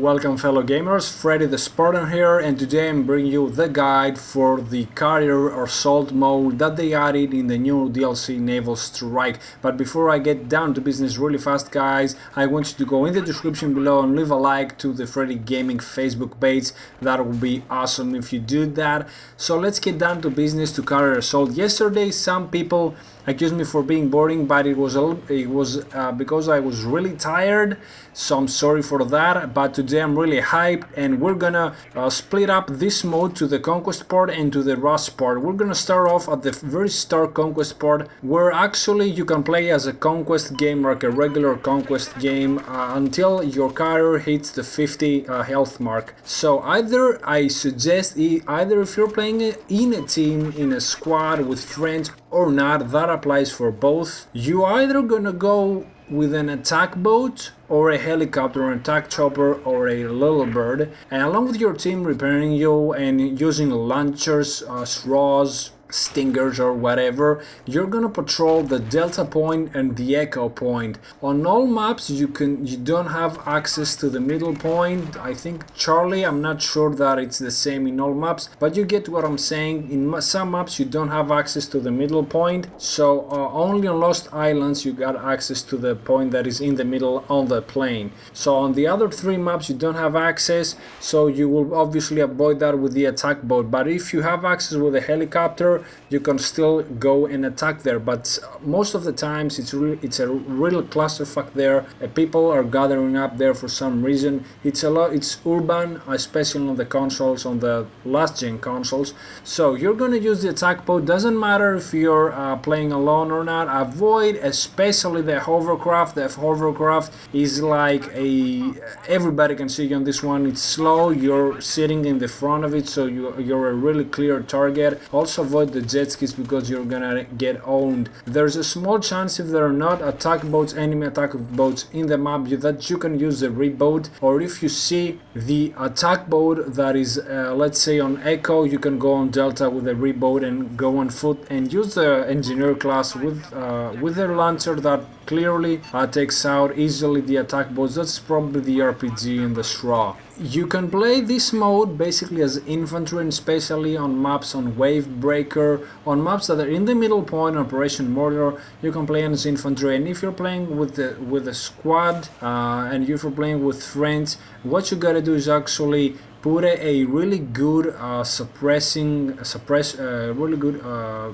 Welcome fellow gamers, Freddy the Spartan here, and today I'm bringing you the guide for the Carrier Assault mode that they added in the new DLC Naval Strike. But before I get down to business really fast guys, I want you to go in the description below and leave a like to the Freddy Gaming Facebook page. That would be awesome if you do that. So let's get down to business to Carrier Assault. Yesterday some people accused me for being boring, but it was because I was really tired, so I'm sorry for that. But today I'm really hyped, and we're gonna split up this mode to the Conquest part and to the Rust part. We're gonna start off at the very start Conquest part, where actually you can play as a Conquest game, like a regular Conquest game, until your carrier hits the 50 health mark. So I suggest either if you're playing in a team, in a squad with friends or not, that applies for both. You either gonna go with an attack boat or a helicopter, an attack chopper or a little bird, and along with your team repairing you and using launchers, straws, stingers or whatever, you're gonna patrol the Delta point and the Echo point. On all maps you don't have access to the middle point. I think Charlie, I'm not sure that it's the same in all maps, but you get what I'm saying. In some maps you don't have access to the middle point, so only on Lost Islands you got access to the point that is in the middle on the plane. So on the other three maps you don't have access, so you will obviously avoid that with the attack boat. But if you have access with a helicopter, you can still go and attack there. But most of the times it's a real clusterfuck there. People are gathering up there for some reason. It's urban, especially on the consoles, on the last gen consoles. So you're gonna use the attack boat. Doesn't matter if you're playing alone or not. Avoid especially the hovercraft. The hovercraft is like everybody can see you on this one. It's slow, you're sitting in the front of it, so you're a really clear target. Also avoid the jet skis because you're gonna get owned. There's a small chance if there are not attack boats, enemy attack boats in the map, that you can use the reboat, or if you see the attack boat that is let's say on Echo, you can go on Delta with a reboat and go on foot and use the engineer class with their launcher that clearly takes out easily the attack boats. That's probably the RPG in the straw. You can play this mode basically as infantry, and especially on maps on Wave Breaker, on maps that are in the middle point, Operation Mortar, you can play as infantry. And if you're playing with a squad and if you're playing with friends, what you gotta do is actually put a really good really good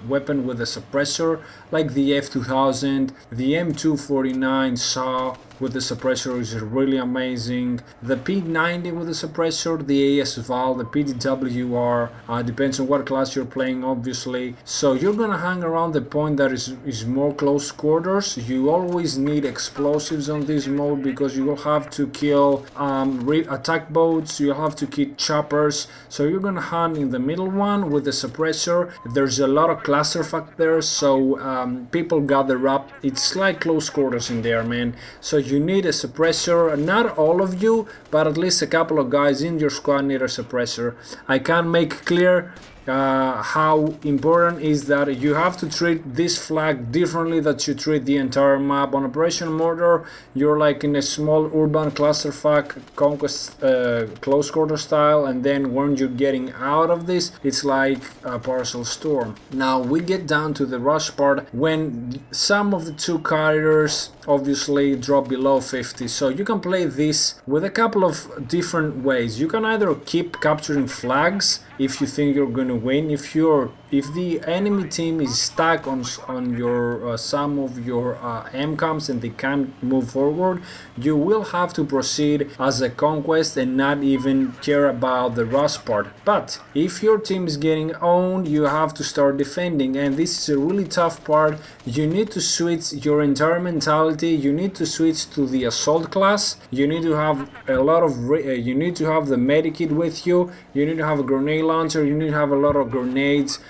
weapon with a suppressor, like the F2000, the M249 SAW with the suppressor is really amazing. The P90 with the suppressor, the AS-VAL, the PDWR, depends on what class you're playing obviously. So you're gonna hang around the point that is more close quarters. You always need explosives on this mode because you will have to kill attack boats, you'll have to kill choppers, so you're gonna hunt in the middle one with the suppressor. There's a lot of clusterfuck there, so people gather up. It's like close quarters in there, man. So you need a suppressor. Not all of you, but at least a couple of guys in your squad need a suppressor. I can't make clear how important is that you have to treat this flag differently that you treat the entire map. On Operation Mortar, you're like in a small urban clusterfuck Conquest close quarter style, and then when you're getting out of this, it's like a Parcel Storm. Now we get down to the rush part, when some of the two carriers obviously drop below 50. So you can play this with a couple of different ways. You can either keep capturing flags if you think you're gonna win. If the enemy team is stuck on your some of your MCOMs and they can't move forward, you will have to proceed as a Conquest and not even care about the Rust part. But if your team is getting owned, you have to start defending, and this is a really tough part. You need to switch your entire mentality. You need to switch to the assault class. You need to have a lot of you need to have the medikit with you. You need to have a grenade launcher. You need to have a lot of grenades.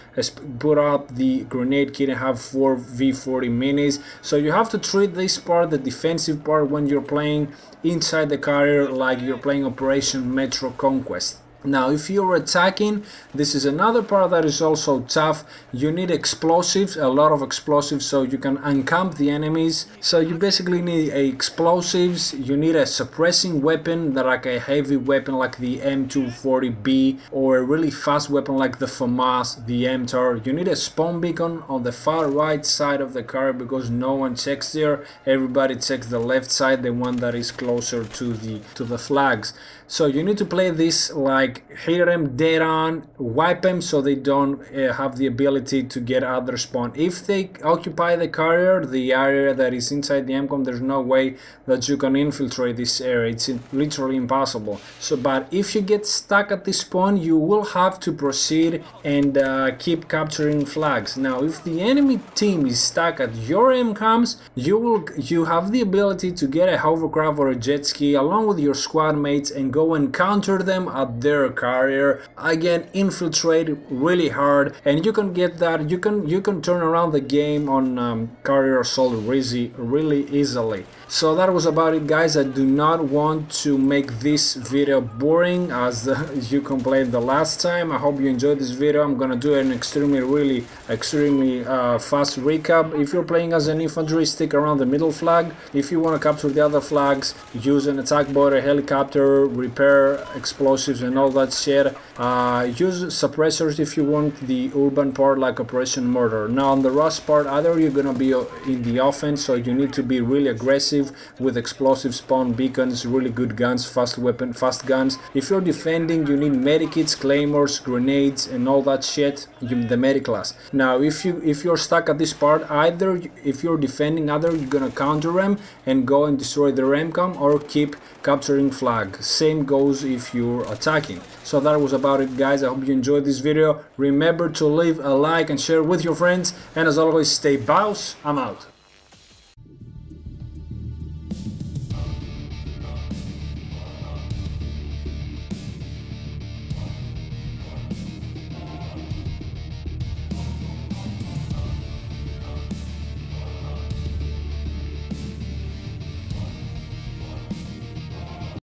Put up the grenade kit and have 4 V40 minis. So you have to treat this part, the defensive part, when you're playing inside the carrier, like you're playing Operation Metro Conquest. Now, if you're attacking, this is another part that is also tough. You need explosives, a lot of explosives, so you can uncamp the enemies. So you basically need explosives, you need a suppressing weapon, that like a heavy weapon like the M240B, or a really fast weapon like the FAMAS, the MTAR. You need a spawn beacon on the far right side of the car, because no one checks there. Everybody checks the left side, the one that is closer to the flags. So you need to play this like hit them dead on, wipe them so they don't have the ability to get out their spawn. If they occupy the carrier, the area that is inside the MCOM, there's no way that you can infiltrate this area. It's literally impossible. So, but if you get stuck at this spawn, you will have to proceed and keep capturing flags. Now, if the enemy team is stuck at your MCOMs, you have the ability to get a hovercraft or a jet ski along with your squad mates and go and counter them at their carrier. Again, infiltrate really hard, and you can get that. You can turn around the game on carrier assault really easily. So that was about it, guys. I do not want to make this video boring as you complained the last time. I hope you enjoyed this video. I'm gonna do an extremely fast recap. If you're playing as an infantry, stick around the middle flag. If you want to capture the other flags, use an attack boat, a helicopter, repair explosives and all that shit. Use suppressors if you want the urban part like Operation Murder. Now on the rush part, either you're gonna be in the offense, so you need to be really aggressive with explosive spawn beacons, really good guns, fast guns. If you're defending, you need medikits, claymores, grenades and all that shit, the medic class. Now if you're stuck at this part, either if you're defending, either you're gonna counter them and go and destroy the MCOM, or keep capturing flag. Same goes if you're attacking. So that was about it, guys. I hope you enjoyed this video. Remember to leave a like and share with your friends, and as always, stay boss. I'm out.